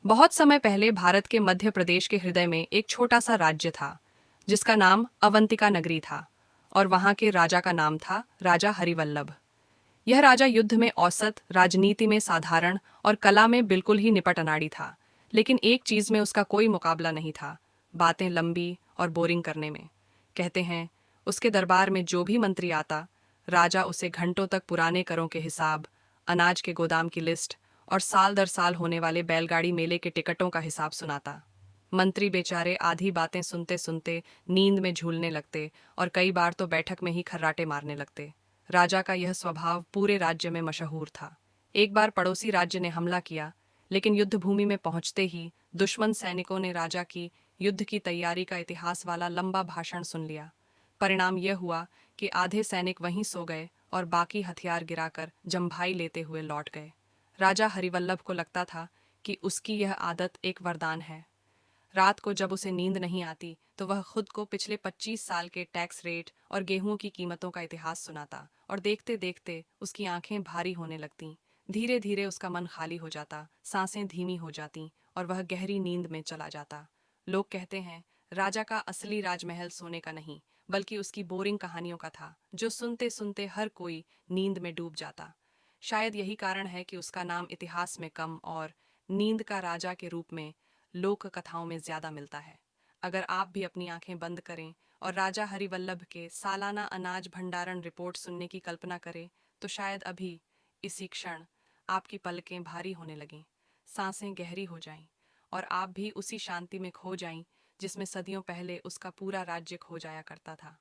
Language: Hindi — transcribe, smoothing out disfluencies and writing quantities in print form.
बहुत समय पहले भारत के मध्य प्रदेश के हृदय में एक छोटा सा राज्य था जिसका नाम अवंतिका नगरी था। और वहां के राजा का नाम था राजा हरिवल्लभ। यह राजा युद्ध में औसत, राजनीति में साधारण और कला में बिल्कुल ही निपट अनाड़ी था। लेकिन एक चीज में उसका कोई मुकाबला नहीं था, बातें लंबी और बोरिंग करने में। कहते हैं उसके दरबार में जो भी मंत्री आता, राजा उसे घंटों तक पुराने करों के हिसाब, अनाज के गोदाम की लिस्ट और साल दर साल होने वाले बैलगाड़ी मेले के टिकटों का हिसाब सुनाता। मंत्री बेचारे आधी बातें सुनते सुनते नींद में झूलने लगते और कई बार तो बैठक में ही खर्राटे मारने लगते। राजा का यह स्वभाव पूरे राज्य में मशहूर था। एक बार पड़ोसी राज्य ने हमला किया, लेकिन युद्ध भूमि में पहुंचते ही दुश्मन सैनिकों ने राजा की युद्ध की तैयारी का इतिहास वाला लंबा भाषण सुन लिया। परिणाम यह हुआ कि आधे सैनिक वहीं सो गए और बाकी हथियार गिराकर जम्भाई लेते हुए लौट गए। राजा हरिवल्लभ को लगता था कि उसकी यह आदत एक वरदान है। रात को जब उसे नींद नहीं आती तो वह खुद को पिछले 25 साल के टैक्स रेट और गेहूं की कीमतों का इतिहास सुनाता, और देखते देखते उसकी आंखें भारी होने लगतीं। धीरे धीरे उसका मन खाली हो जाता, सांसें धीमी हो जातीं और वह गहरी नींद में चला जाता। लोग कहते हैं राजा का असली राजमहल सोने का नहीं, बल्कि उसकी बोरिंग कहानियों का था, जो सुनते सुनते हर कोई नींद में डूब जाता। शायद यही कारण है कि उसका नाम इतिहास में कम और नींद का राजा के रूप में लोक कथाओं में ज्यादा मिलता है। अगर आप भी अपनी आंखें बंद करें और राजा हरिवल्लभ के सालाना अनाज भंडारण रिपोर्ट सुनने की कल्पना करें, तो शायद अभी इसी क्षण आपकी पलकें भारी होने लगें, सांसें गहरी हो जाएं और आप भी उसी शांति में खो जाएं जिसमें सदियों पहले उसका पूरा राज्य खो जाया करता था।